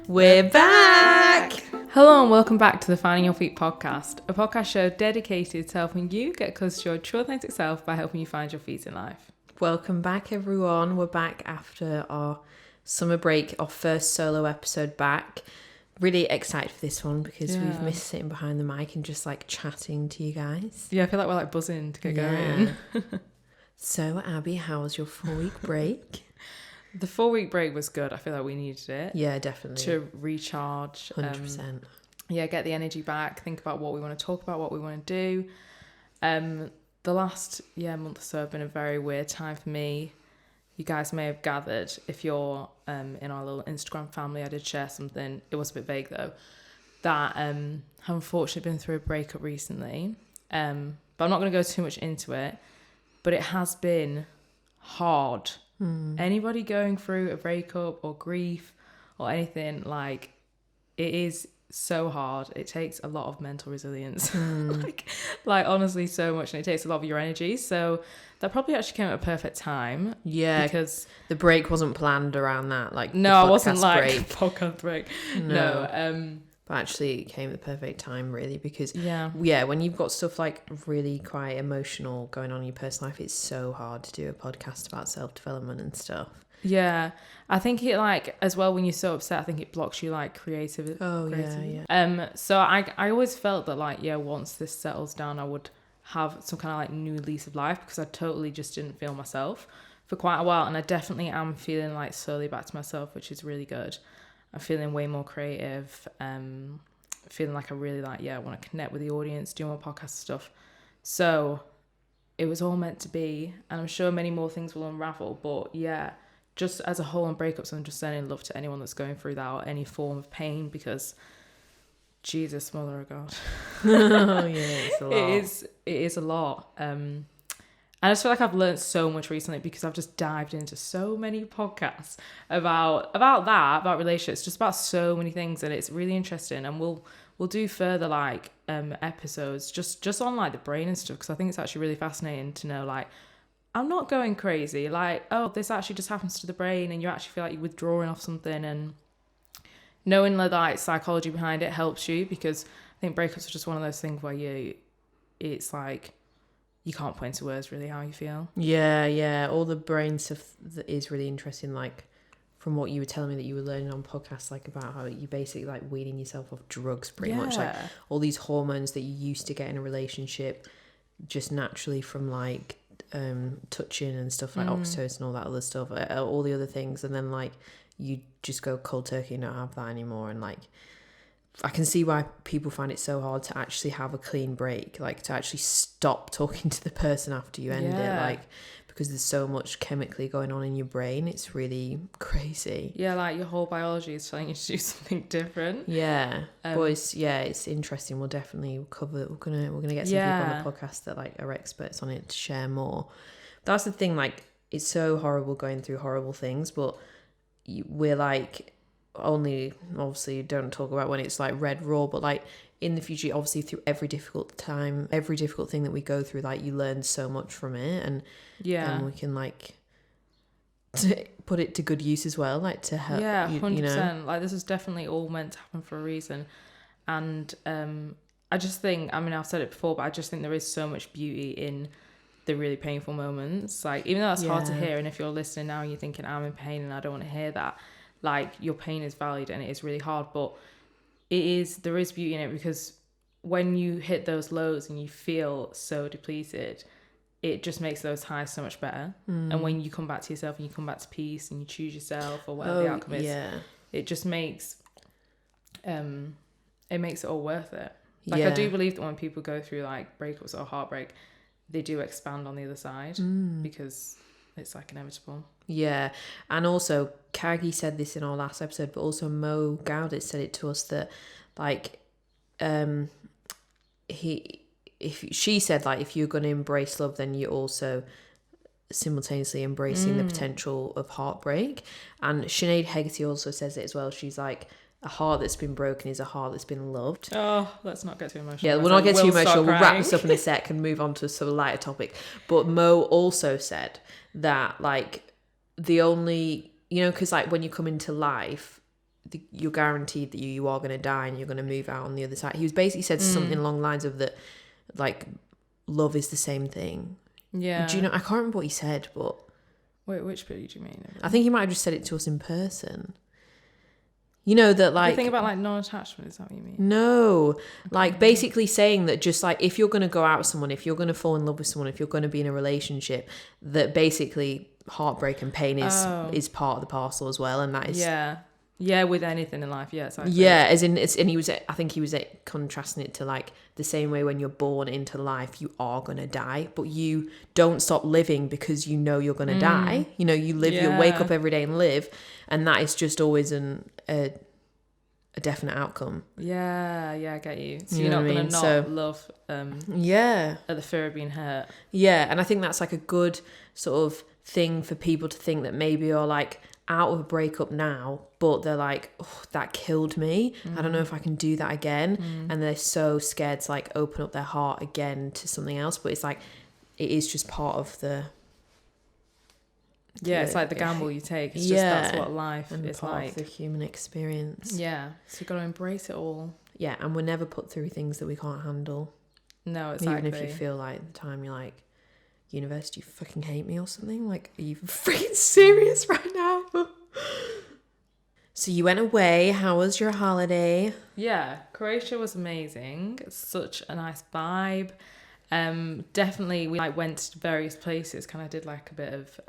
We're back! Hello and welcome back to the Finding Your Feet podcast, a podcast show dedicated to helping you get closer to your true authentic self by helping you find your feet in life. Welcome back, everyone. We're back after our summer break, our first solo episode back. Really excited for this one because we've missed sitting behind the mic and just like chatting to you guys. Yeah, I feel like we're like buzzing to get going. So, Abby, how was your 4-week break? The 4-week break was good. I feel like we needed it. Yeah, definitely. To recharge. 100%. Get the energy back, think about what we want to talk about, what we want to do. The last month or so have been a very weird time for me. You guys may have gathered, if you're in our little Instagram family, I did share something, it was a bit vague though, that have unfortunately been through a breakup recently. But I'm not going to go too much into it, but it has been hard. Anybody going through a breakup or grief or anything, like, it is so hard. It takes a lot of mental resilience. like honestly so much, and it takes a lot of your energy. So that probably actually came at a perfect time. Yeah, because the break wasn't planned around that. Like, no, I wasn't like podcast break. No. But actually it came at the perfect time, really, because when you've got stuff like really quite emotional going on in your personal life, it's so hard to do a podcast about self-development and stuff. Yeah, I think it, like, as well, when you're so upset, I think it blocks you like creativity. So I always felt that, like, once this settles down, I would have some kind of like new lease of life, because I totally just didn't feel myself for quite a while, and I definitely am feeling like slowly back to myself, which is really good. I'm feeling way more creative, feeling like I really want to connect with the audience, do more podcast stuff. So it was all meant to be, and I'm sure many more things will unravel. But just as a whole on breakups, I'm just sending love to anyone that's going through that or any form of pain, because Jesus, mother of God. It's a lot. It is a lot. I just feel like I've learned so much recently, because I've just dived into so many podcasts about relationships, just about so many things, and it's really interesting. And we'll do further like episodes just on like the brain and stuff, because I think it's actually really fascinating to know, like, I'm not going crazy, like, oh, this actually just happens to the brain, and you actually feel like you're withdrawing off something, and knowing the like psychology behind it helps you, because I think breakups are just one of those things where it's like you can't put into words really how you feel. Yeah. All the brain stuff that is really interesting, like from what you were telling me that you were learning on podcasts, like about how you basically like weaning yourself off drugs pretty much, like all these hormones that you used to get in a relationship just naturally from like touching and stuff, like oxytocin and all that other stuff, all the other things, and then like you just go cold turkey and not have that anymore. And like I can see why people find it so hard to actually have a clean break, like to actually stop talking to the person after you end it, like, because there's so much chemically going on in your brain. It's really crazy. Yeah, like your whole biology is telling you to do something different. Yeah, but it's interesting. We'll definitely cover. We're gonna get some people on the podcast that like are experts on it to share more. That's the thing. Like, it's so horrible going through horrible things, but we're like, only obviously don't talk about when it's like red raw, but like in the future, obviously through every difficult thing that we go through, like you learn so much from it, and we can like put it to good use as well, like to help. 100%. Like, this is definitely all meant to happen for a reason, and I just think, I mean, I've said it before, but I just think there is so much beauty in the really painful moments. Like, even though that's hard to hear, and if you're listening now and you're thinking I'm in pain and I don't want to hear that, like, your pain is valid and it is really hard, but there is beauty in it, because when you hit those lows and you feel so depleted, it just makes those highs so much better. And when you come back to yourself and you come back to peace and you choose yourself or whatever the outcome is, it just makes it all worth it. Like, I do believe that when people go through like breakups or heartbreak, they do expand on the other side, because it's like inevitable. Yeah, and also Kagi said this in our last episode, but also Mo Gaudet said it to us that like she said like if you're going to embrace love, then you're also simultaneously embracing the potential of heartbreak. And Sinead Hegarty also says it as well. She's like, a heart that's been broken is a heart that's been loved. Oh, let's not get too emotional. Yeah, we'll not get too emotional. We'll wrap this up in a sec and move on to a sort of lighter topic. But Mo also said that like the only, you know, because like when you come into life, you're guaranteed that you are going to die and you're going to move out on the other side. He was basically said something along the lines of that, like, love is the same thing. Yeah. Do you know? I can't remember what he said, but wait, which bit do you mean? I think he might have just said it to us in person. You know that, like, the thing about like non-attachment, is that what you mean? No, like basically saying that just like if you're going to go out with someone, if you're going to fall in love with someone, if you're going to be in a relationship, that basically heartbreak and pain is part of the parcel as well, and that is with anything in life, exactly. as in it's, and he was, I think he was contrasting it to like the same way when you're born into life, you are going to die, but you don't stop living because you know you're going to die. You know, you live, you wake up every day and live, and that is just always a definite outcome. Yeah, I get you. So You you're know not what I going to mean? not love at the fear of being hurt. Yeah, and I think that's like a good sort of thing for people to think that maybe are like out of a breakup now, but they're like, oh, that killed me. I don't know if I can do that again. And they're so scared to like open up their heart again to something else. But it's like, it is just part of the... Yeah, it's like the gamble you take. It's just that's what life is part like. of the human experience. Yeah, so you've got to embrace it all. Yeah, and we're never put through things that we can't handle. No, exactly. Even if you feel like the time you're like, universe, do you fucking hate me or something? Like, are you freaking serious right now? So you went away. How was your holiday? Yeah, Croatia was amazing. It's such a nice vibe. Definitely we like went to various places, kind of did like a bit of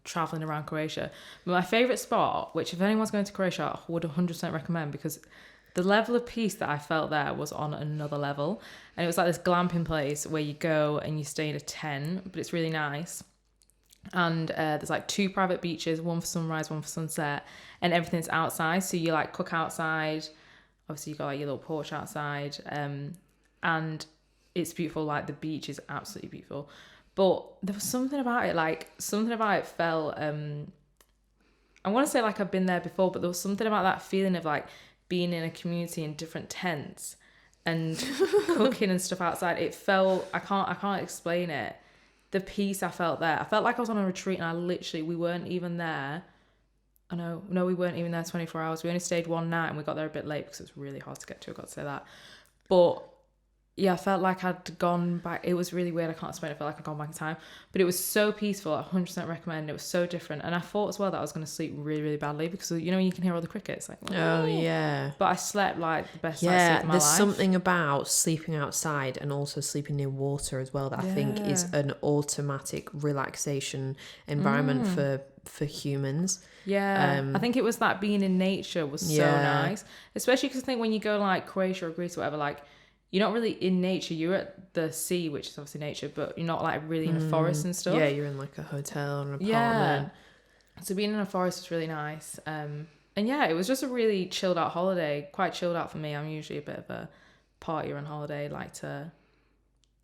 traveling around Croatia. But my favorite spot, which if anyone's going to Croatia, I would 100% recommend, because the level of peace that I felt there was on another level. And it was like this glamping place where you go and you stay in a tent, but it's really nice. And there's like 2 private beaches, one for sunrise, one for sunset, and everything's outside. So you like cook outside. Obviously you got like your little porch outside, and it's beautiful. Like the beach is absolutely beautiful, but there was something about it felt I want to say like I've been there before, but there was something about that feeling of like being in a community in different tents and cooking and stuff outside. It felt, I can't explain it. The peace I felt there. I felt like I was on a retreat, and we weren't even there. No, we weren't even there 24 hours. We only stayed one night, and we got there a bit late because it was really hard to get to. I've got to say that. But yeah, I felt like I'd gone back. It was really weird. I can't explain it. I felt like I'd gone back in time. But it was so peaceful. I 100% recommend. It was so different. And I thought as well that I was going to sleep really, really badly, because, you know, you can hear all the crickets. Like, oh, yeah. But I slept like the best night's sleep of my life. There's something about sleeping outside and also sleeping near water as well that I think is an automatic relaxation environment for humans. Yeah, I think it was that being in nature was so nice. Especially because I think when you go like Croatia or Greece or whatever, like, you're not really in nature. You're at the sea, which is obviously nature, but you're not like really in a forest and stuff. Yeah, you're in like a hotel or an apartment. Yeah. So being in a forest was really nice. And yeah, it was just a really chilled out holiday. Quite chilled out for me. I'm usually a bit of a partier on holiday, like to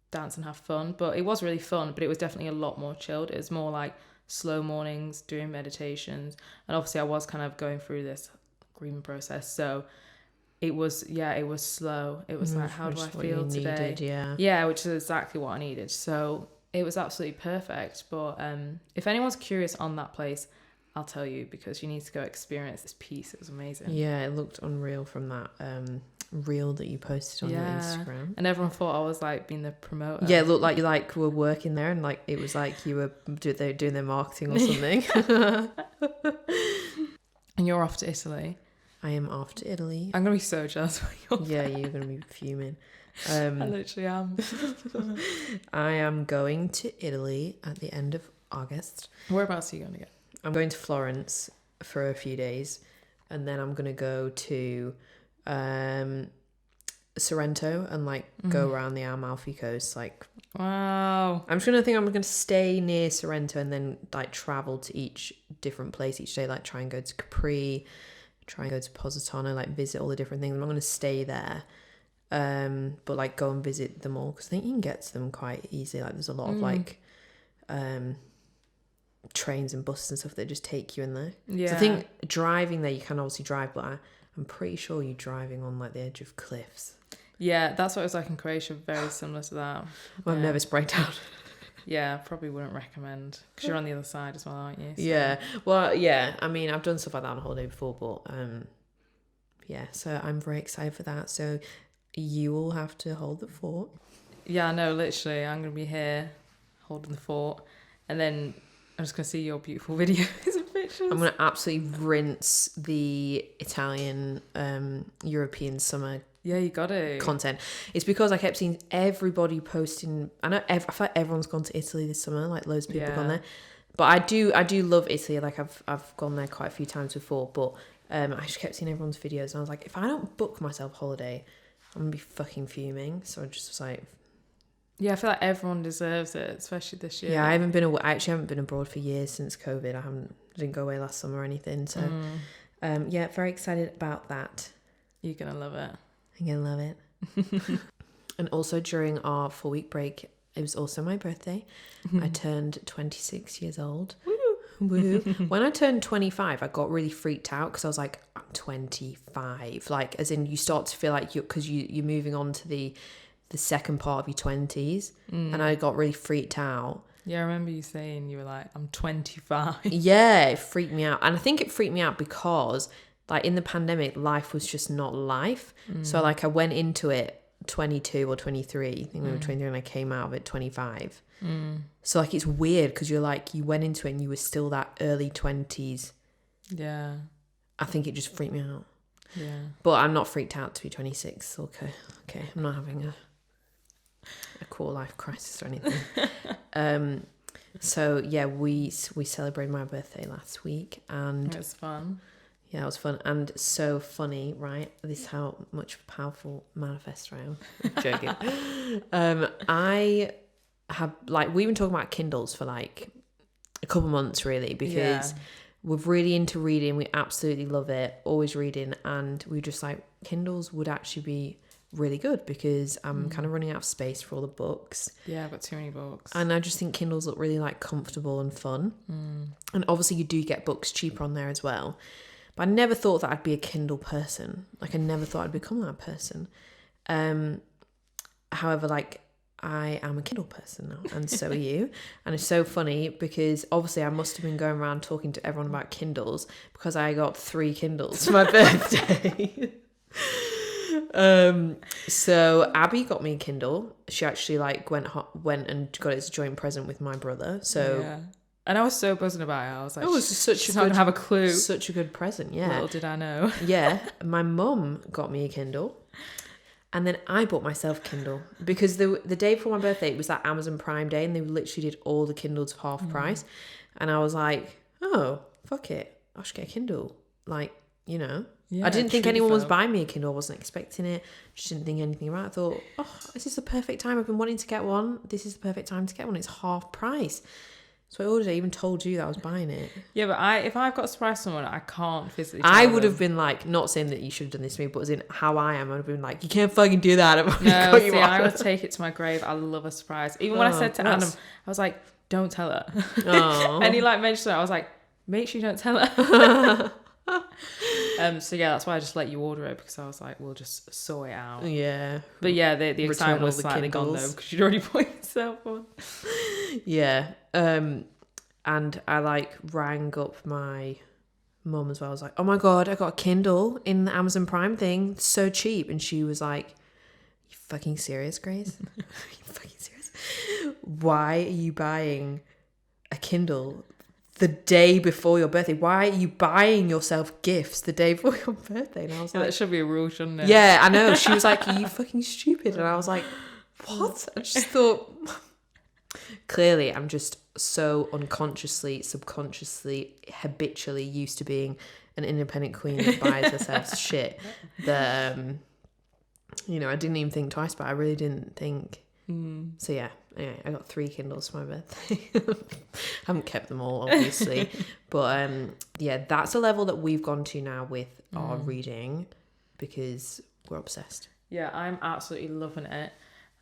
dance and have fun. But it was really fun, but it was definitely a lot more chilled. It was more like slow mornings, doing meditations. And obviously I was kind of going through this grieving process. So it was slow. It was like, how do I feel today? Needed, yeah, which is exactly what I needed. So it was absolutely perfect. But if anyone's curious on that place, I'll tell you, because you need to go experience this piece. It was amazing. Yeah, it looked unreal from that reel that you posted on your Instagram. And everyone thought I was like being the promoter. Yeah, it looked like you like were working there, and like it was like you were doing their marketing or something. And you're off to Italy. I am off to Italy. I'm gonna be so jealous when you're there. You're gonna be fuming. I literally am. I am going to Italy at the end of August. Whereabouts are you going to go? I'm going to Florence for a few days, and then I'm gonna go to Sorrento and like go around the Amalfi Coast. Like, wow. I'm just gonna think I'm gonna stay near Sorrento and then like travel to each different place each day. Like try and go to Capri, try and go to Positano, like visit all the different things. I'm not gonna stay there, but like go and visit them all, because I think you can get to them quite easily. Like there's a lot of like trains and buses and stuff that just take you in there. Yeah. So I think driving there, you can obviously drive, but I'm pretty sure you're driving on like the edge of cliffs. Yeah, that's what it was like in Croatia. Very similar to that. Well, I'm nervous breakdown. Yeah, probably wouldn't recommend, because you're on the other side as well, aren't you? So. Yeah. Well, yeah. I mean, I've done stuff like that on holiday before, but Yeah, so I'm very excited for that. So you will have to hold the fort. Yeah, no, literally, I'm going to be here holding the fort, and then I'm just going to see your beautiful videos and pictures. I'm going to absolutely rinse the Italian European summer Yeah, you got it. content. It's because I kept seeing everybody posting. I feel like everyone's gone to Italy this summer. Like loads of people have gone there. But I do love Italy. Like I've gone there quite a few times before. But I just kept seeing everyone's videos, and I was like, if I don't book myself a holiday, I'm gonna be fucking fuming. So I just was like, yeah, I feel like everyone deserves it, especially this year. yeah, I actually haven't been abroad for years since COVID. I didn't go away last summer or anything. So yeah, very excited about that. You're gonna love it. I'm gonna love it. And also during our 4-week break, it was also my birthday. I turned 26 years old. Woo. When I turned 25, I got really freaked out because I was like, I'm 25. Like, as in, you start to feel like you're moving on to the second part of your 20s. And I got really freaked out. Yeah, I remember you saying you were like, I'm 25. Yeah, it freaked me out. And I think it freaked me out because, like, in the pandemic, life was just not life. So, like, I went into it 22 or 23. I think we were 23 and I came out of it 25. So, like, it's weird because you're like, you went into it and you were still that early 20s. Yeah. I think it just freaked me out. Yeah. But I'm not freaked out to be 26. Okay. I'm not having a quarter life crisis or anything. So yeah, we celebrated my birthday last week, and it was fun. Yeah, it was fun and so funny, right? This is how much of a powerful manifestor I am. I'm joking. I have, like, we've been talking about Kindles for like a couple months really, because we're really into reading. We absolutely love it, always reading, and we just like, Kindles would actually be really good because I'm kind of running out of space for all the books. Yeah, I've got too many books. And I just think Kindles look really like comfortable and fun. And obviously you do get books cheaper on there as well. But I never thought that I'd be a Kindle person. Like, I never thought I'd become that person. However, like, I am a Kindle person now, and so are you. And it's so funny because obviously I must have been going around talking to everyone about Kindles because I got 3 Kindles for my birthday. So Abby got me a Kindle. She actually like went and got it as a joint present with my brother. So yeah. And I was so buzzing about it. I was like, oh, she's not gonna have a clue. Such a good present, yeah. Little did I know. Yeah, my mum got me a Kindle, and then I bought myself a Kindle because the day before my birthday, it was that Amazon Prime Day, and they literally did all the Kindles for half price, and I was like, oh, fuck it, I should get a Kindle, like, you know. Yeah, I didn't think anyone was buying me a Kindle. I wasn't expecting it. Just didn't think anything about it. I thought, oh, this is the perfect time. I've been wanting to get one. This is the perfect time to get one. It's half price. So I ordered it. I even told you that I was buying it. Yeah, but if I've got to surprise someone, I can't physically I would have been like, not saying that you should have done this to me, but as in how I am, I would have been like, you can't fucking do that. No, see, I would take it to my grave. I love a surprise. Even when I said to Adam, I was like, don't tell her. And he like mentioned it. I was like, make sure you don't tell her. So yeah, that's why I just let you order it, because I was like, we'll just sort it out. Yeah. But yeah, the excitement was slightly gone though, because you'd already put yourself on. Yeah. And I like rang up my mum as well. I was like, oh my God, I got a Kindle in the Amazon Prime thing. It's so cheap. And she was like, you fucking serious, Grace? You fucking serious? Why are you buying a Kindle the day before your birthday? Why are you buying yourself gifts the day before your birthday? And I was like, that should be a rule, shouldn't it? Yeah, I know. She was like, are you fucking stupid? And I was like, what? I just thought, clearly I'm just so unconsciously, subconsciously, habitually used to being an independent queen that buys herself shit that, you know, I didn't even think twice, but I really didn't think. So yeah, anyway, I got 3 Kindles for my birthday. I haven't kept them all, obviously, but yeah, that's a level that we've gone to now with our reading, because we're obsessed. Yeah, I'm absolutely loving it.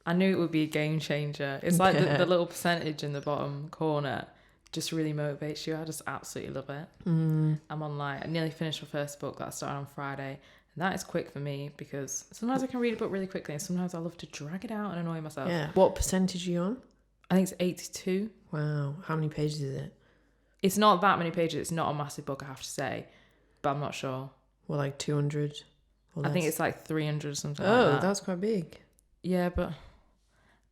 I knew it would be a game changer. It's like the little percentage in the bottom corner just really motivates you. I just absolutely love it. I'm on I nearly finished my first book that I started on Friday. And that is quick for me, because sometimes I can read a book really quickly and sometimes I love to drag it out and annoy myself. Yeah. What percentage are you on? I think it's 82. Wow. How many pages is it? It's not that many pages. It's not a massive book, I have to say, but I'm not sure. Well, like 200? Or I think less? it's like 300 or something like Oh, that. that's quite big. Yeah, but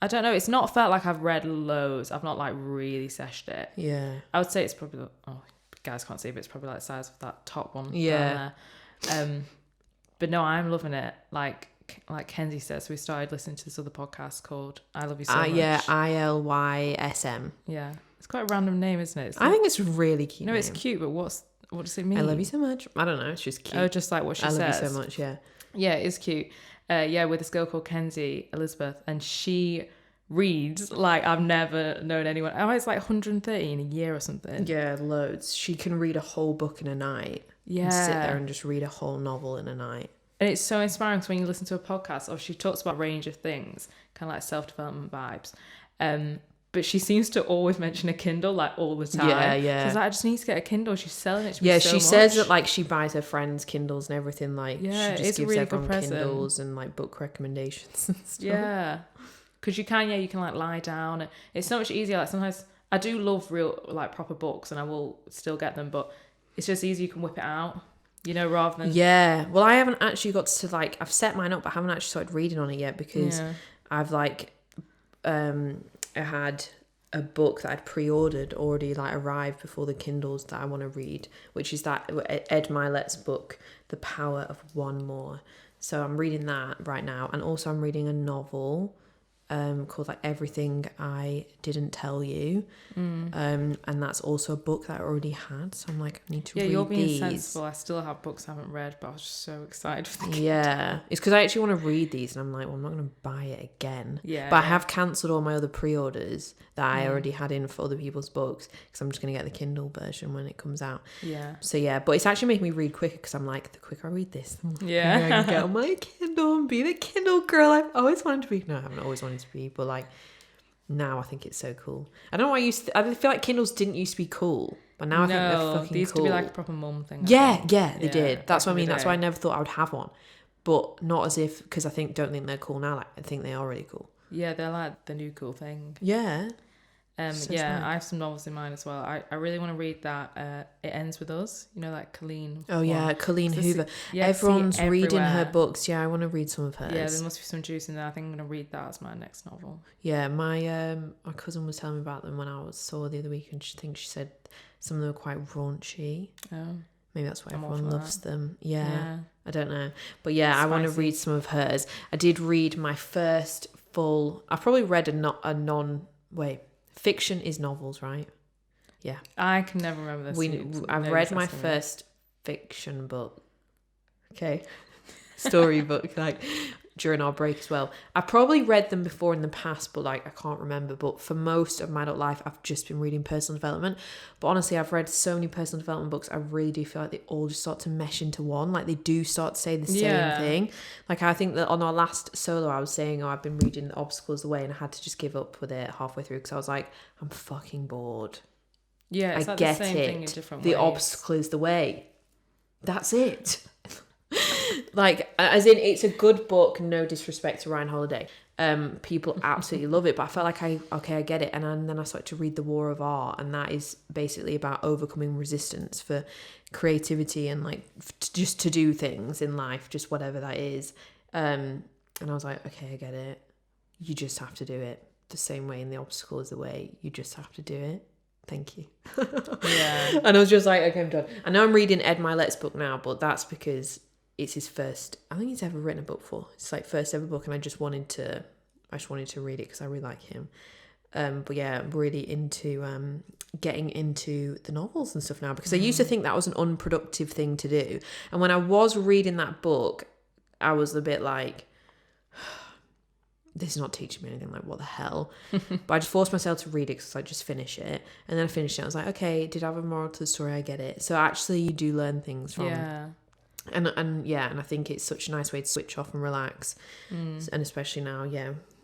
I don't know. It's not felt like I've read loads. I've not like really seshed it. Yeah. I would say it's probably, oh, guys can't see, but it's probably like the size of that top one Yeah. down there. But no, I'm loving it. Like Kenzie says, we started listening to this other podcast called I Love You So Much. Yeah, ILYSM. Yeah. It's quite a random name, isn't it? I think it's a really cute No, name. it's cute, but what does it mean? I love you so much. I don't know. It's just cute. Oh, just like what she says. I love you so much, yeah. Yeah, it is cute. Yeah, with this girl called Kenzie Elizabeth, and she reads like I've never known anyone. Oh, it's like 130 in a year or something. Yeah, loads. She can read a whole book in a night. Yeah. And sit there and just read a whole novel in a night. And it's so inspiring because when you listen to a podcast, or she talks about a range of things, kind of like self-development vibes. But she seems to always mention a Kindle like all the time. Yeah. She's like, I just need to get a Kindle. She's selling it to me Yeah, so she much. says that like she buys her friends Kindles and everything. Like Yeah, she just it's a gives really everyone good present. Kindles and like book recommendations and stuff. Yeah, because you can like lie down. It's so much easier. Like sometimes I do love real like proper books, and I will still get them, but it's just easy. You can whip it out, rather than Yeah. Well, I haven't actually got to like I've set mine up, but I haven't actually started reading on it yet because I've like I had a book that I'd pre-ordered already like arrived before the Kindles that I want to read, which is that Ed Milet's book, The Power of One More. So I'm reading that right now, and also I'm reading a novel called like Everything I Didn't Tell You, and that's also a book that I already had. So I'm like, I need to read you're being these. sensible. I still have books I haven't read, but I was just so excited for the Yeah, it's because I actually want to read these, and I'm like, well, I'm not going to buy it again. Yeah, but I have cancelled all my other pre-orders that I already had in for other people's books because I'm just going to get the Kindle version when it comes out. Yeah. So yeah, but it's actually making me read quicker because I'm like, the quicker I read this, the more quicker I Yeah. can get on my Kindle and be the Kindle girl I've always wanted to be. No, I haven't always wanted to be, but like now I think it's so cool. I don't know why I feel like Kindles didn't used to be cool, but now I think they're fucking cool. They used to be like a proper mum thing. Yeah, they did. That's what I back in mean. the That's why I day. never thought I would have one. But not as if, because I don't think they're cool now. Like, I think they are really cool. Yeah, they're like the new cool thing. Yeah. So smart. I have some novels in mind as well. I really want to read that. It Ends With Us. Like Colleen. Oh, yeah. Colleen So Hoover. yeah, Everyone's see it reading her everywhere. books. Yeah, I want to read some of hers. Yeah, there must be some juice in there. I think I'm going to read that as my next novel. Yeah, my cousin was telling me about them when I saw the other week, and she said some of them were quite raunchy. Oh. Maybe that's why I'm all everyone for loves that. them. Yeah. I don't know. But yeah, I want to read some of hers. I did read my first full... I've probably read fiction is novels, right? Yeah. I can never remember this. I've read my first fiction book. Okay. Story book, like during our break as well. I probably read them before in the past, but like I can't remember. But for most of my adult life, I've just been reading personal development. But honestly, I've read so many personal development books. I really do feel like they all just start to mesh into one. Like they do start to say the same thing. Like I think that on our last solo, I was saying, I've been reading The Obstacle Is the Way, and I had to just give up with it halfway through because I was like, I'm fucking bored. Yeah, it's I like get the same it. thing in different The ways. obstacle is the way. That's it. Like, as in, it's a good book. No disrespect to Ryan Holiday. People absolutely love it, but I felt like I get it. And then I started to read The War of Art, and that is basically about overcoming resistance for creativity and like just to do things in life, just whatever that is. And I was like, okay, I get it. You just have to do it the same way, and the obstacle is the way. You just have to do it. Thank you. Yeah. And I was just like, okay, I'm done. I know I'm reading Ed Milet's book now, but that's because it's his first, I think he's ever written a book before. It's like first ever book, and I just wanted to read it because I really like him. But yeah, I'm really into getting into the novels and stuff now, because I used to think that was an unproductive thing to do. And when I was reading that book, I was a bit like, this is not teaching me anything, like what the hell. But I just forced myself to read it because I just finish it. And then I finished it. I was like, okay, did I have a moral to the story? I get it. So actually you do learn things from. Yeah. And I think it's such a nice way to switch off and relax. And especially now,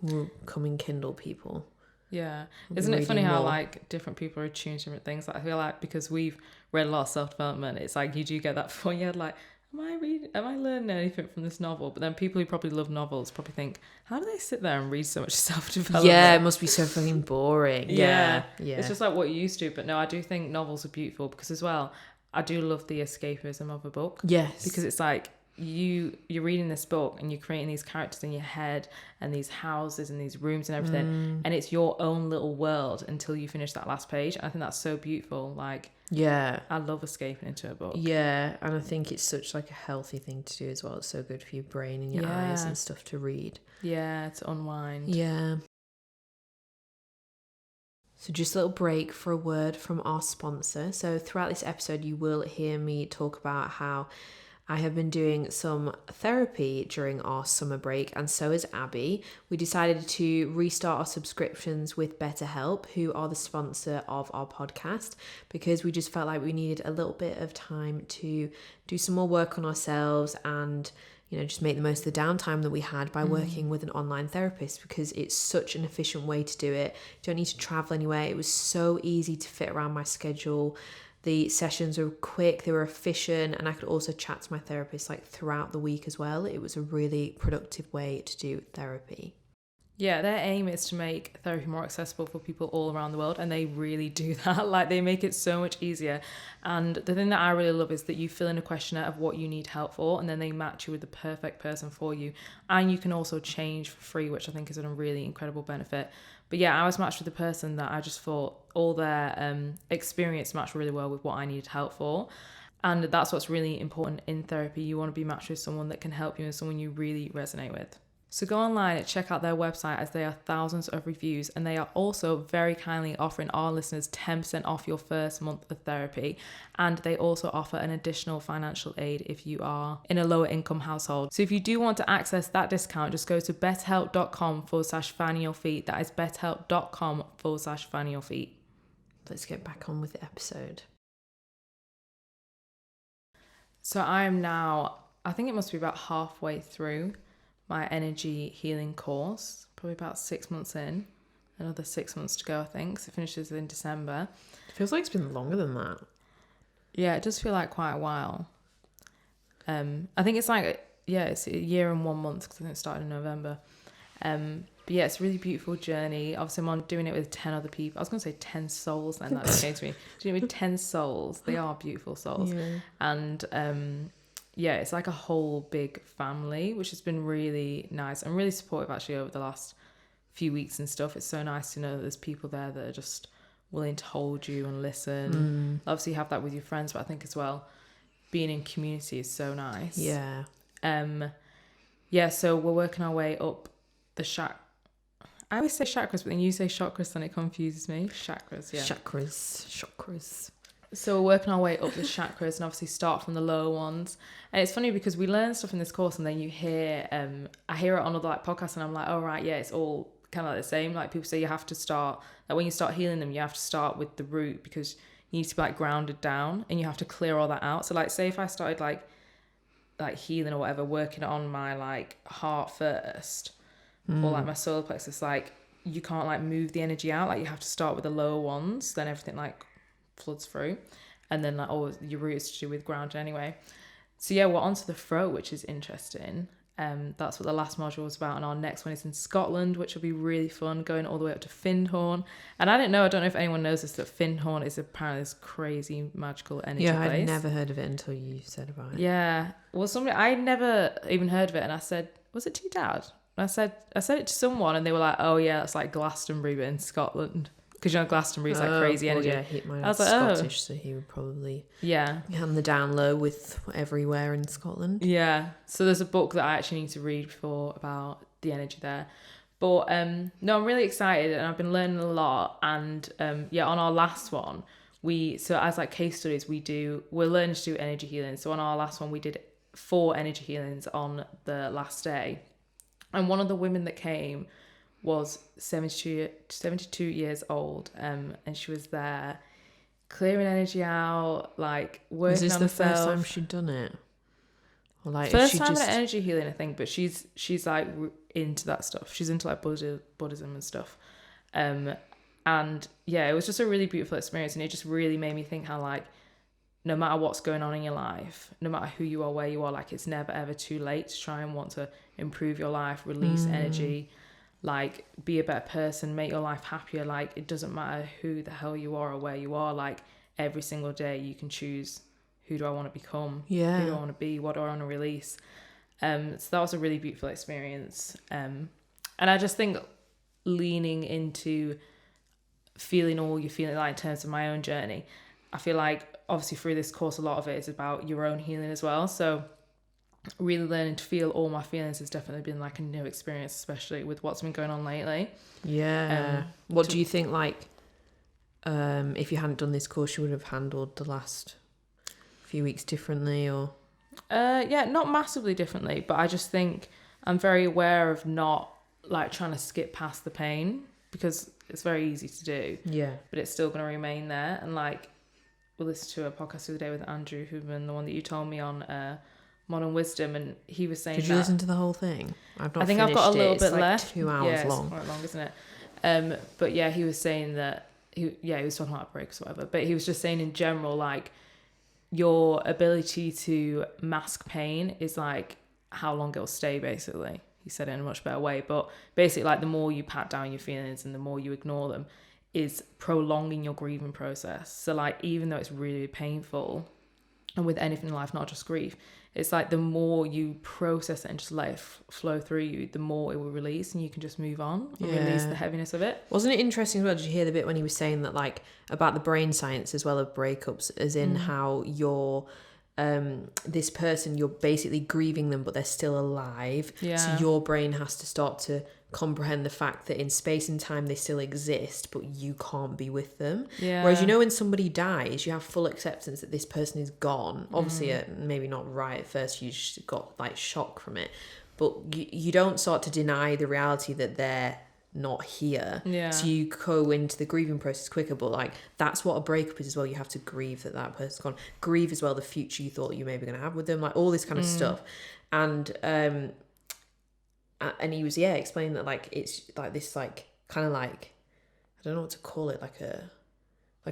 we're coming Kindle people. Yeah. We'll Isn't be it funny reading how more. like different people are attuned to different things? Like I feel like because we've read a lot of self-development, it's like you do get that before you had like, am I learning anything from this novel? But then people who probably love novels probably think, how do they sit there and read so much self-development? Yeah, it must be so fucking boring. Yeah. It's just like what you used to. But no, I do think novels are beautiful because as well, I do love the escapism of a book. Yes. Because it's like, you're reading this book and you're creating these characters in your head and these houses and these rooms and everything, and it's your own little world until you finish that last page. And I think that's so beautiful. Like, yeah, I love escaping into a book. Yeah, and I think it's such like a healthy thing to do as well. It's so good for your brain and your eyes and stuff to read. Yeah, to unwind. Yeah. So just a little break for a word from our sponsor. So throughout this episode, you will hear me talk about how I have been doing some therapy during our summer break, and so has Abby. We decided to restart our subscriptions with BetterHelp, who are the sponsor of our podcast, because we just felt like we needed a little bit of time to do some more work on ourselves and, you know, just make the most of the downtime that we had by working with an online therapist, because it's such an efficient way to do it. You don't need to travel anywhere. It was so easy to fit around my schedule. The sessions were quick, they were efficient, and I could also chat to my therapist like throughout the week as well. It was a really productive way to do therapy. Yeah, their aim is to make therapy more accessible for people all around the world, and they really do that. Like, they make it so much easier. And the thing that I really love is that you fill in a questionnaire of what you need help for, and then they match you with the perfect person for you. And you can also change for free, which I think is a really incredible benefit. But yeah, I was matched with a person that I just thought all their experience matched really well with what I needed help for. And that's what's really important in therapy. You want to be matched with someone that can help you and someone you really resonate with. So go online and check out their website, as there are thousands of reviews, and they are also very kindly offering our listeners 10% off your first month of therapy. And they also offer an additional financial aid if you are in a lower income household. So if you do want to access that discount, just go to betterhelp.com/findyourfeet. That is betterhelp.com/findyourfeet. Let's get back on with the episode. So I am now, I think it must be about halfway through my energy healing course, probably about 6 months in. Another 6 months to go, I think. So it finishes in December. It feels like it's been longer than that. Yeah, it does feel like quite a while. I think it's like, yeah, it's a year and 1 month, because I think it started in November. But yeah, it's a really beautiful journey. Obviously, I'm doing it with 10 other people. I was going to say 10 souls, then that came to me. Doing it with 10 souls. They are beautiful souls. Yeah. And yeah, it's like a whole big family, which has been really nice and really supportive actually over the last few weeks and stuff. It's so nice to know that there's people there that are just willing to hold you and listen. Obviously, you have that with your friends, but I think as well, being in community is so nice. Yeah. Yeah, so we're working our way up the I always say chakras, but then you say chakras, and it confuses me. Chakras, yeah. Chakras. So we're working our way up the chakras, and obviously start from the lower ones. And it's funny because we learn stuff in this course, and then you hear, I hear it on other like podcasts, and I'm like, oh right, yeah, it's all kind of like the same. Like, people say you have to start, like when you start healing them, you have to start with the root, because you need to be like grounded down, and you have to clear all that out. So like, say if I started like healing or whatever, working on my like heart first, or like my solar plexus, like you can't like move the energy out. Like, you have to start with the lower ones, then everything like floods through, and then like all your root is to do with ground anyway. So yeah, we're onto the throat, which is interesting. That's what the last module was about, and our next one is in Scotland, which will be really fun, going all the way up to Findhorn. And I don't know if anyone knows this, that Findhorn is apparently this crazy magical energy place. I'd never heard of it until you said about it. Yeah, well, I'd never even heard of it, and I said, was it to your dad? And I said it to someone, and they were like, oh yeah, that's like Glastonbury, but in Scotland. Because, you know, Glastonbury's like crazy energy. Yeah, my dad's Scottish, so he would probably hand the down low with everywhere in Scotland. Yeah. So there's a book that I actually need to read before about the energy there. But no, I'm really excited, and I've been learning a lot. And yeah, on our last one, so as like case studies, we're learning to do energy healing. So on our last one, we did 4 energy healings on the last day. And one of the women that came was 72 years old, and she was there clearing energy out, like working on herself. Is this the first time she'd done it? Or like first time in energy healing, I think, but she's like into that stuff. She's into like Buddhism and stuff. And yeah, it was just a really beautiful experience, and it just really made me think how like, no matter what's going on in your life, no matter who you are, where you are, like it's never ever too late to try and want to improve your life, release energy, like be a better person, make your life happier. Like, it doesn't matter who the hell you are or where you are, like every single day you can choose who do I want to become? Yeah. Who do I want to be? What do I want to release? So that was a really beautiful experience. And I just think leaning into feeling all you're feeling, like in terms of my own journey, I feel like obviously through this course, a lot of it is about your own healing as well. So really learning to feel all my feelings has definitely been like a new experience, especially with what's been going on lately. Yeah. What do you think, like, if you hadn't done this course, you would have handled the last few weeks differently, or? Yeah, not massively differently, but I just think I'm very aware of not like trying to skip past the pain, because it's very easy to do. Yeah. But it's still going to remain there. And like, we listened to a podcast the other day with Andrew Huberman, the one that you told me on Modern Wisdom, and he was saying, did you listen to the whole thing? I've got a little bit like left. 2 hours long. It's quite long, isn't it? But yeah, he was saying that he was talking about breaks or whatever, but he was just saying in general, like, your ability to mask pain is like how long it'll stay, basically. He said it in a much better way, but basically, like, the more you pat down your feelings and the more you ignore them is prolonging your grieving process. So like, even though it's really painful, and with anything in life, not just grief, it's like the more you process it and just let it flow through you, the more it will release, and you can just move on and release the heaviness of it. Wasn't it interesting as well? Did you hear the bit when he was saying that, like, about the brain science as well of breakups, as in how you're this person, you're basically grieving them, but they're still alive. Yeah. So your brain has to start to comprehend the fact that in space and time they still exist, but you can't be with them. Yeah. Whereas, you know, when somebody dies, you have full acceptance that this person is gone. Obviously, maybe not right at first, you just got like shock from it, but you don't start to deny the reality that they're not here. Yeah. So you go into the grieving process quicker, but like, that's what a breakup is as well. You have to grieve that person's gone, grieve as well the future you thought you may be going to have with them, like all this kind of stuff. And he was explaining that, like, it's like this, like, kind of like, I don't know what to call it, like a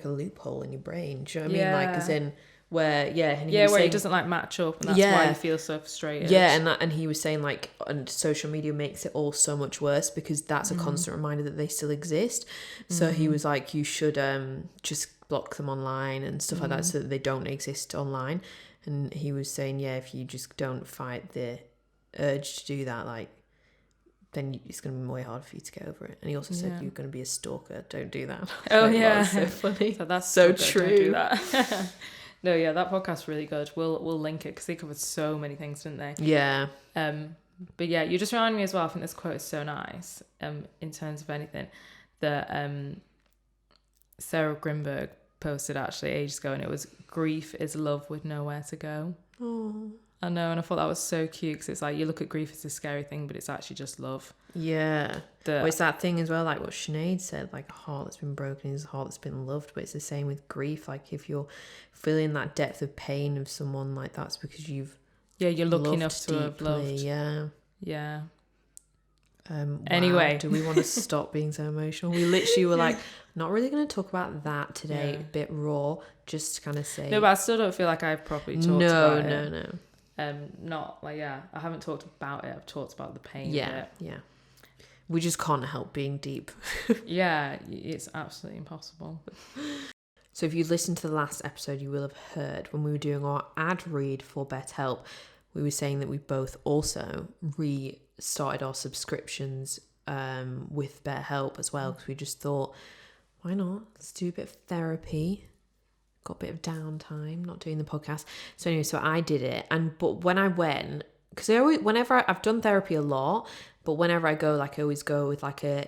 loophole in your brain, do you know what I mean? Like, as in where and he was where saying, it doesn't like match up, and that's why you feel so frustrated. and he was saying, like, and social media makes it all so much worse, because that's a constant reminder that they still exist. So he was like, you should just block them online and stuff like that, so that they don't exist online. And he was saying, if you just don't fight the urge to do that, like, then it's going to be way harder for you to get over it. And he also said, you're going to be a stalker, don't do that. That's so funny. So that's so good. true. Don't do that. No, yeah, that podcast's really good. We'll link it, because they covered so many things, didn't they? Yeah. But yeah, you just remind me as well, I think this quote is so nice, in terms of anything, that Sarah Grimberg posted actually ages ago, and it was, grief is love with nowhere to go. Oh. I know, and I thought that was so cute, because it's like, you look at grief as a scary thing, but it's actually just love. Yeah. Well, it's that thing as well, like what Sinead said, like, a heart that's been broken is a heart that's been loved. But it's the same with grief. Like, if you're feeling that depth of pain of someone, like, that's because you're lucky enough to have loved. Yeah. Wow. Anyway, do we want to stop being so emotional? We literally were like, not really going to talk about that today. A bit raw, just to kind of say. No, but I still don't feel like I've properly talked about it. No. Not like, I haven't talked about it. I've talked about the pain. Yeah. We just can't help being deep. Yeah, it's absolutely impossible. So if you listened to the last episode, you will have heard when we were doing our ad read for BetterHelp, we were saying that we both also restarted our subscriptions with BetterHelp as well, because we just thought, why not? Let's do a bit of therapy. Got a bit of downtime, not doing the podcast. So anyway, so I did it, but when I went, because I've done therapy a lot, but whenever I go, like, I always go with like a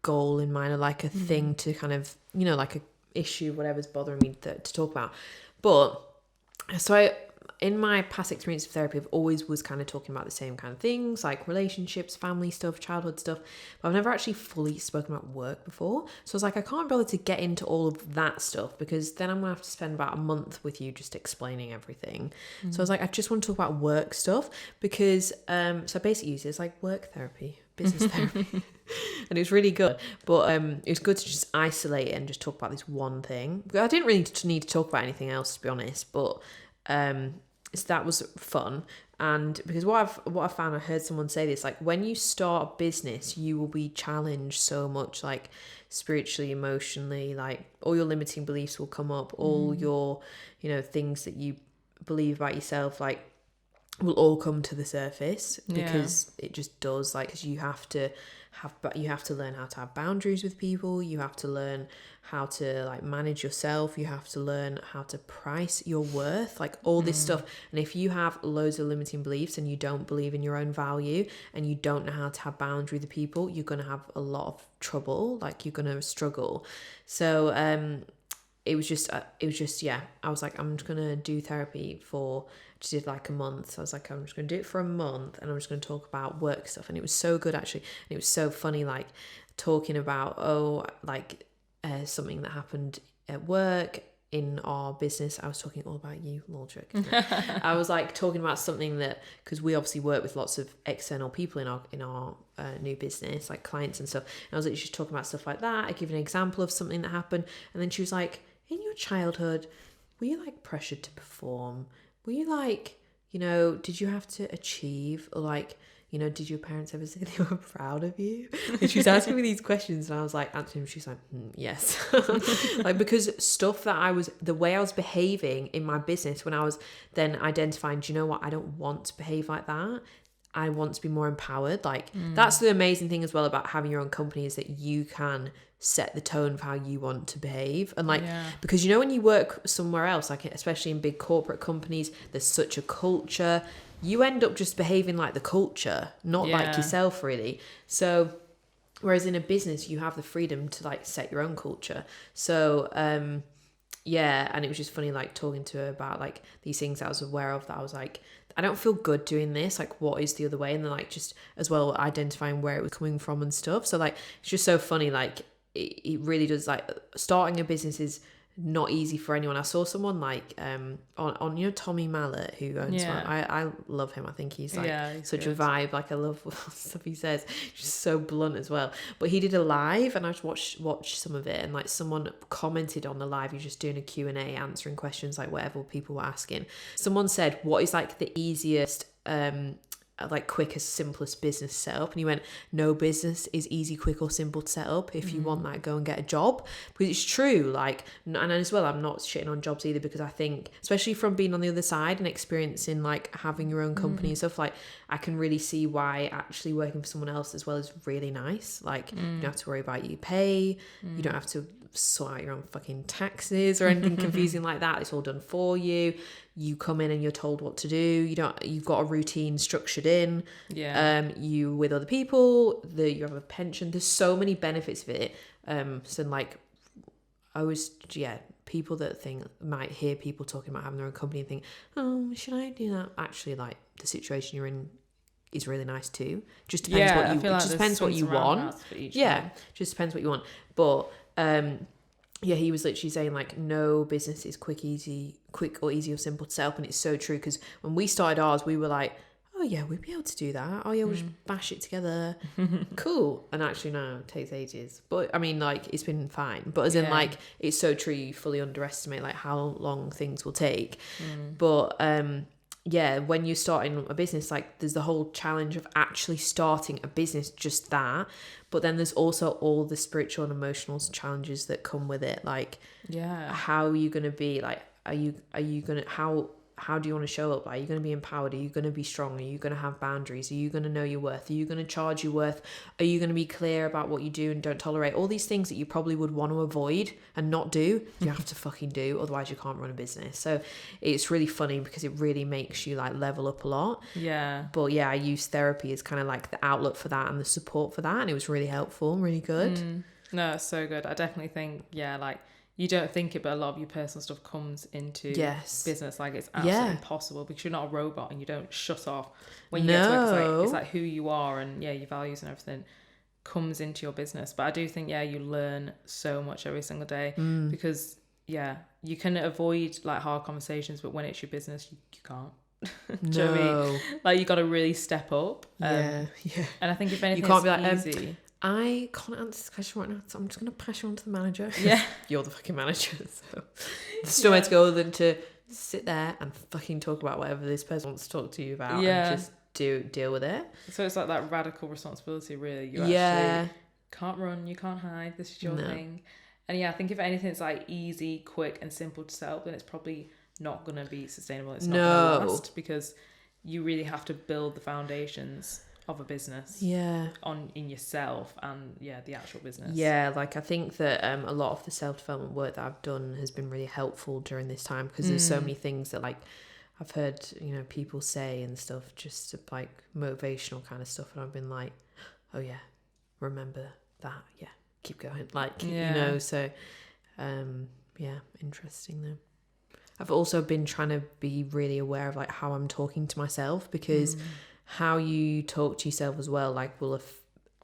goal in mind, or like a thing to kind of, you know, like a issue, whatever's bothering me to talk about. But so in my past experience of therapy, I've always was kind of talking about the same kind of things, like relationships, family stuff, childhood stuff, but I've never actually fully spoken about work before. So I was like, I can't bother to get into all of that stuff, because then I'm gonna have to spend about a month with you just explaining everything. So I was like, I just want to talk about work stuff, because so I basically use it as like work therapy, business therapy. And it was really good, but it was good to just isolate it and just talk about this one thing. I didn't really need to talk about anything else, to be honest, but so that was fun. And because what I found, I heard someone say this, like, when you start a business, you will be challenged so much, like spiritually, emotionally, like all your limiting beliefs will come up, all your, you know, things that you believe about yourself, like, will all come to the surface, because it just does. Like, because you have to learn how to have boundaries with people. You have to learn how to like manage yourself. You have to learn how to price your worth, like all this stuff. And if you have loads of limiting beliefs and you don't believe in your own value and you don't know how to have boundaries with people, you're going to have a lot of trouble. Like, you're going to struggle. So it was just yeah, I was like, I'm just gonna do therapy for, just did like a month. So I was like, I'm just gonna do it for a month, and I'm just gonna talk about work stuff. And it was so good, actually. And it was so funny, like talking about something that happened at work in our business. I was talking all about you, little trick. I was like talking about something that, because we obviously work with lots of external people in our new business, like clients and stuff. And I was like, just talking about stuff like that. I give an example of something that happened, and then she was like, in your childhood, were you like pressured to perform? Were you like, did you have to achieve? Or like, did your parents ever say they were proud of you? And she was asking me these questions, and I was like, answering them. She's like, yes. Like, because stuff that the way I was behaving in my business, when I was then identifying, do you know what? I don't want to behave like that. I want to be more empowered. Like, that's the amazing thing as well about having your own company, is that you can set the tone of how you want to behave. And like, because when you work somewhere else, like especially in big corporate companies, there's such a culture. You end up just behaving like the culture, not like yourself, really. So whereas in a business, you have the freedom to like set your own culture. So and it was just funny, like talking to her about like these things I was aware of, that I was like, I don't feel good doing this. Like, what is the other way? And then like just as well identifying where it was coming from and stuff. So like, it's just so funny. Like, it really does, like, starting a business is not easy for anyone. I saw someone like on Tommy Mallet, who owns I love him. I think he's like such good. A vibe. Like, I love stuff he says. He's just so blunt as well. But he did a live, and I just watched some of it, and like someone commented on the live. He's just doing a Q&A, answering questions, like whatever people were asking. Someone said, what is like the easiest like quickest, simplest business setup? And he went, no business is easy, quick or simple to set up. If you want that, go and get a job. Because it's true. Like, and as well, I'm not shitting on jobs either, because I think, especially from being on the other side and experiencing like having your own company and stuff, like I can really see why actually working for someone else as well is really nice. Like, you don't have to worry about your pay. You don't have to sort out your own fucking taxes or anything confusing like that. It's all done for you. You come in and you're told what to do. You've got a routine structured in. You with other people, you have a pension. There's so many benefits of it. So like, I was, people that might hear people talking about having their own company and think, oh, should I do that? Actually, like, the situation you're in is really nice too. Just depends depends what you want. Just depends what you want. But he was literally saying like, no business is quick or easy or simple to set up. And it's so true, because when we started ours, we were like, oh yeah, we'd be able to do that. Oh yeah, we'll just bash it together. Cool. And actually no, it takes ages. But I mean, like, it's been fine. But as in like, it's so true, you fully underestimate like how long things will take. But when you're starting a business, like, there's the whole challenge of actually starting a business, just that. But then there's also all the spiritual and emotional challenges that come with it. Like, how are you going to be, like, are you going to, how do you want to show up? Like, are you going to be empowered? Are you going to be strong? Are you going to have boundaries? Are you going to know your worth? Are you going to charge your worth? Are you going to be clear about what you do and don't tolerate? All these things that you probably would want to avoid and not do, you have to fucking do. Otherwise you can't run a business. So it's really funny, because it really makes you like level up a lot. But I use therapy as kind of like the outlet for that and the support for that. And it was really helpful and really good. No, it's so good. I definitely think, like, you don't think it, but a lot of your personal stuff comes into business. Like, it's absolutely impossible, because you're not a robot and you don't shut off when you get to work. It's like who you are, and your values and everything comes into your business. But I do think you learn so much every single day, because you can avoid like hard conversations, but when it's your business, you can't. Do you know what I mean? Like, you got to really step up. And I think if anything, you can't be like easy. I can't answer this question right now, so I'm just going to pass you on to the manager. You're the fucking manager, so there's nowhere to go other than to sit there and fucking talk about whatever this person wants to talk to you about, and just deal with it. So it's like that radical responsibility, really. You actually can't run, you can't hide, this is your thing. And I think if anything, it's like easy, quick and simple to set up, then it's probably not going to be sustainable. It's not going to last, because you really have to build the foundations of a business in yourself and the actual business. Like I think that a lot of the self-development work that I've done has been really helpful during this time, because there's so many things that like I've heard, you know, people say and stuff, just like motivational kind of stuff, and I've been like, oh yeah, remember that, keep going, like you know. So interesting though. I've also been trying to be really aware of like how I'm talking to myself, because how you talk to yourself as well, like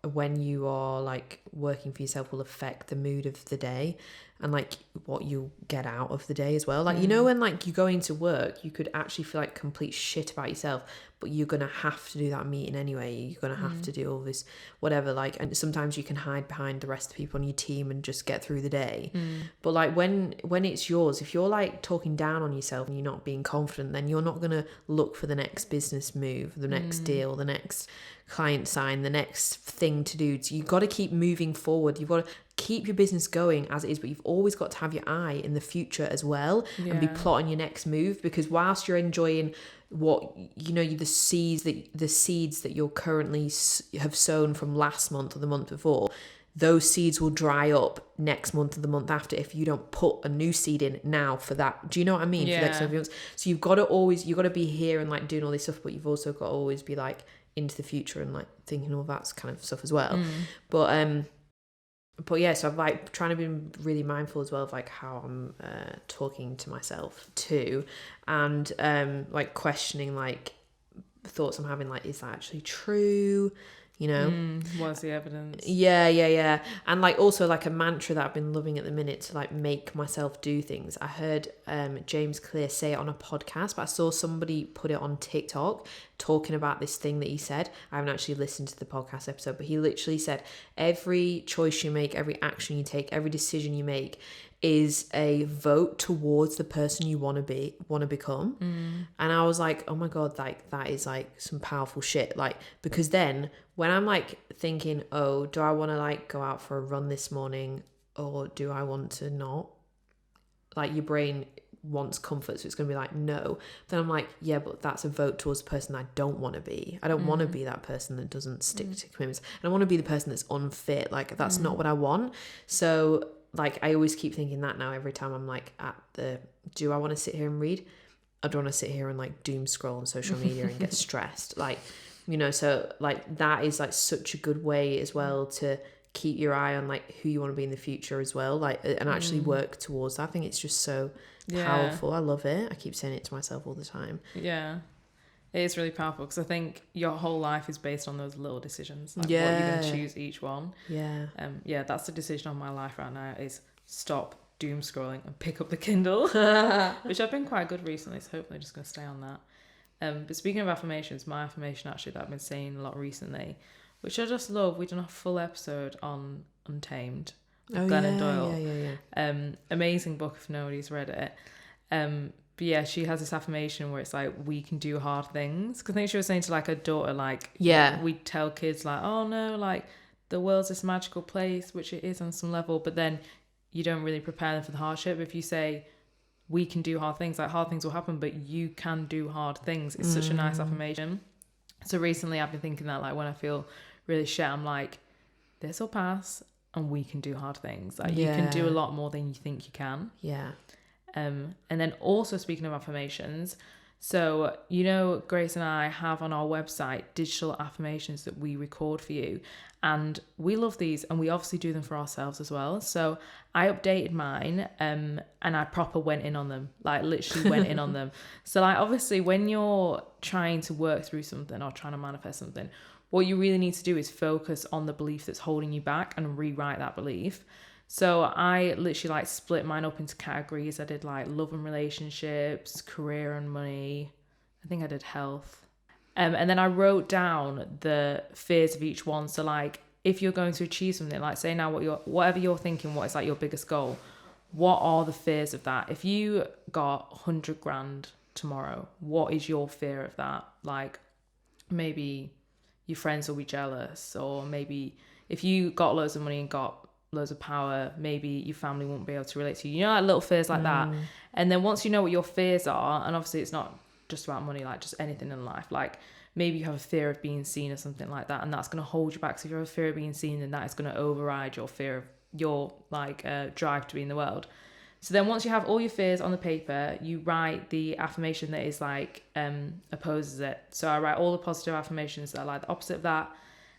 when you are like working for yourself, will affect the mood of the day and like what you get out of the day as well. Like you know, when like you go into work, you could actually feel like complete shit about yourself, but you're gonna have to do that meeting anyway. You're gonna have to do all this whatever, like, and sometimes you can hide behind the rest of the people on your team and just get through the day. But like when it's yours, if you're like talking down on yourself and you're not being confident, then you're not gonna look for the next business move, the next deal, the next client sign, the next thing to do. So you've got to keep moving forward. You've got to keep your business going as it is, but you've always got to have your eye in the future as well, and be plotting your next move, because whilst you're enjoying what you know, the seeds that you're currently have sown from last month or the month before, those seeds will dry up next month or the month after if you don't put a new seed in now for that. Do you know what I mean? For the next months. So you've got to be here and like doing all this stuff, but you've also got to always be like into the future and like thinking all that kind of stuff as well. But yeah, so I'm like trying to be really mindful as well of like how I'm talking to myself too, and like questioning like thoughts I'm having, like, is that actually true? You know, what's the evidence? Yeah. And like also like a mantra that I've been loving at the minute to like make myself do things. I heard James Clear say it on a podcast, but I saw somebody put it on TikTok talking about this thing that he said. I haven't actually listened to the podcast episode, but he literally said every choice you make, every action you take, every decision you make is a vote towards the person you want to become. And I was like, oh my god, like that is like some powerful shit. Like, because then when I'm like thinking, oh, do I want to like go out for a run this morning, or do I want to not? Like your brain wants comfort, so it's going to be like no. Then I'm like, yeah, but that's a vote towards the person I don't want to be. I don't want to be that person that doesn't stick to commitments. I don't want to be the person that's unfit. Like that's not what I want. So like I always keep thinking that now every time I'm like do I want to sit here and read? I don't want to sit here and like doom scroll on social media and get stressed. Like, you know, so like that is like such a good way as well to keep your eye on like who you want to be in the future as well, like, and actually work towards that. I think it's just so powerful. I love it. I keep saying it to myself all the time. Yeah, it is really powerful, because I think your whole life is based on those little decisions, like what you're going to choose each one. That's the decision on my life right now, is stop doom scrolling and pick up the Kindle, which I've been quite good recently, so hopefully I'm just going to stay on that. But speaking of affirmations, my affirmation actually that I've been saying a lot recently, which I just love, we done a full episode on Untamed with Glennon Doyle. Amazing book if nobody's read it. But yeah, she has this affirmation where it's like, we can do hard things. Because I think she was saying to like her daughter, like, we tell kids like, oh no, like the world's this magical place, which it is on some level, but then you don't really prepare them for the hardship. If you say, we can do hard things, like hard things will happen, but you can do hard things. It's such a nice affirmation. So recently I've been thinking that, like when I feel really shit, I'm like, this will pass and we can do hard things. Like you can do a lot more than you think you can. And then also speaking of affirmations, so, you know, Grace and I have on our website digital affirmations that we record for you, and we love these, and we obviously do them for ourselves as well. So I updated mine and I proper went in on them, like literally went in on them. So like obviously when you're trying to work through something or trying to manifest something, what you really need to do is focus on the belief that's holding you back and rewrite that belief. So I literally like split mine up into categories. I did like love and relationships, career and money. I think I did health. And then I wrote down the fears of each one. So like if you're going to achieve something, like say now whatever you're thinking, what is like your biggest goal? What are the fears of that? If you got 100 grand tomorrow, what is your fear of that? Like maybe your friends will be jealous, or maybe if you got loads of money and got loads of power. Maybe your family won't be able to relate to you. You know, like little fears like that. And then once you know what your fears are, and obviously it's not just about money, like just anything in life, like maybe you have a fear of being seen or something like that, and that's going to hold you back. So if you have a fear of being seen, then that is going to override your fear of your drive to be in the world. So then once you have all your fears on the paper, you write the affirmation that is like opposes it. So I write all the positive affirmations that are like the opposite of that.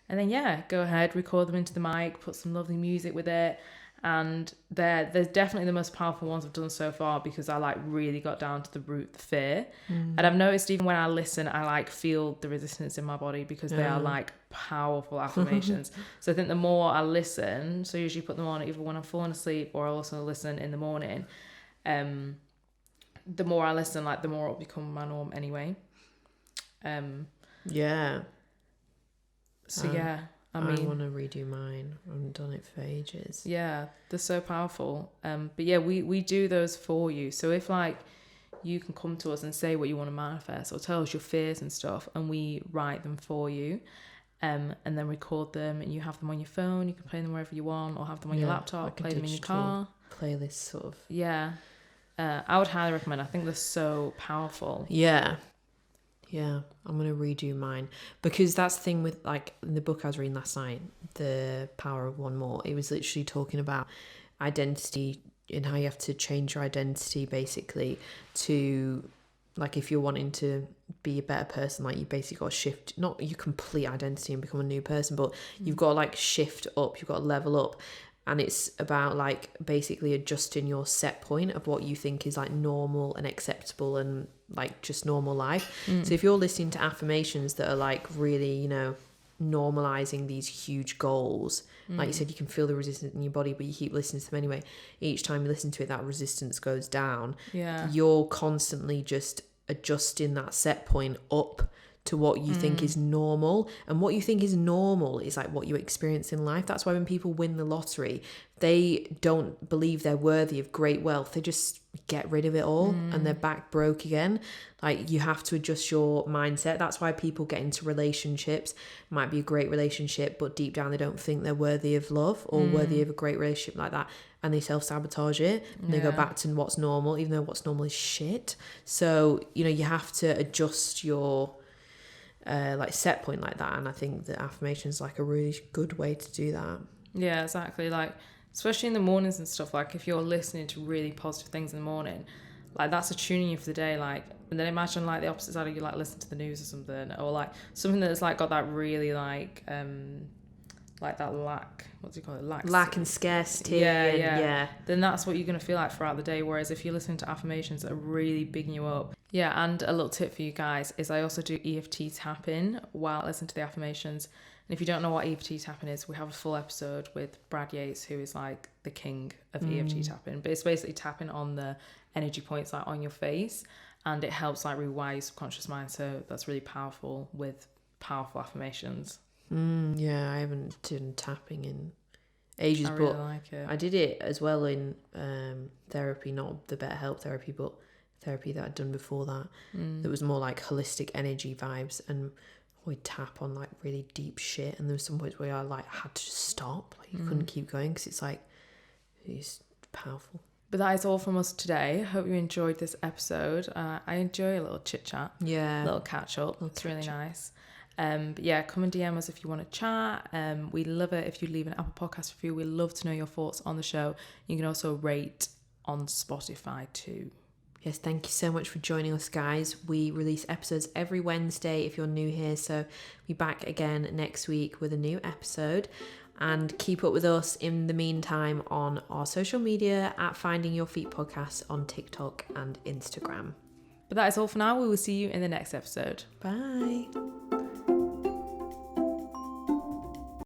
And then go ahead, record them into the mic, put some lovely music with it. And they're definitely the most powerful ones I've done so far, because I like really got down to the root of the fear. And I've noticed even when I listen, I like feel the resistance in my body, because they are like powerful affirmations. So I think the more I listen, so I usually put them on either when I'm falling asleep, or I'll also listen in the morning. The more I listen, like the more it'll become my norm anyway. So I mean, I want to redo mine. I haven't done it for ages. Yeah, they're so powerful. But yeah, we do those for you. So if like you can come to us and say what you want to manifest, or tell us your fears and stuff, and we write them for you, and then record them, and you have them on your phone. You can play them wherever you want, or have them on your laptop, like play them in your car. Playlist sort of. Yeah. I would highly recommend. I think they're so powerful. Yeah, I'm going to redo mine, because that's the thing with like the book I was reading last night, The Power of One More. It was literally talking about identity and how you have to change your identity basically to, like, if you're wanting to be a better person, like you basically got to shift, not your complete identity and become a new person, but you've got to like shift up, you've got to level up. And it's about like basically adjusting your set point of what you think is like normal and acceptable and like just normal life. So if you're listening to affirmations that are like really, you know, normalizing these huge goals, like you said, you can feel the resistance in your body, but you keep listening to them anyway. Each time you listen to it, that resistance goes down. You're constantly just adjusting that set point up to what you think is normal. And what you think is normal is like what you experience in life. That's why when people win the lottery, they don't believe they're worthy of great wealth. They just get rid of it all and they're back broke again. Like, you have to adjust your mindset. That's why people get into relationships. It might be a great relationship, but deep down they don't think they're worthy of love or worthy of a great relationship like that, and they self-sabotage it and they go back to what's normal, even though what's normal is shit. So, you know, you have to adjust your like set point like that, and I think that affirmation is like a really good way to do that. Yeah, exactly. Like, especially in the mornings and stuff, like if you're listening to really positive things in the morning, like that's attuning you for the day. Like, and then imagine like the opposite side of you, like listen to the news or something, or like something that's like got that really like that lack, what do you call it, lack and scarcity. Yeah, then that's what you're going to feel like throughout the day. Whereas if you're listening to affirmations that are really bigging you up. Yeah, and a little tip for you guys is I also do EFT tapping while I listen to the affirmations. And if you don't know what EFT tapping is, we have a full episode with Brad Yates, who is like the king of EFT tapping. But it's basically tapping on the energy points like on your face, and it helps like rewire your subconscious mind. So that's really powerful with powerful affirmations. Yeah, I haven't done tapping in ages, I really but like it. I did it as well in therapy, not the BetterHelp therapy, but therapy that I'd done before that. That was more like holistic energy vibes, and we'd tap on like really deep shit, and there was some points where I like had to stop, like you couldn't keep going, because it's like, it's powerful. But that is all from us today. Hope you enjoyed this episode. I enjoy a little chit chat, a little catch up. It's really nice. But yeah, come and DM us if you want to chat. We love it if you leave an Apple Podcast review. We love to know your thoughts on the show. You can also rate on Spotify too. Yes, thank you so much for joining us, guys. We release episodes every Wednesday if you're new here, so be back again next week with a new episode. And keep up with us in the meantime on our social media at Finding Your Feet Podcast on TikTok and Instagram. But that is all for now. We will see you in the next episode. Bye.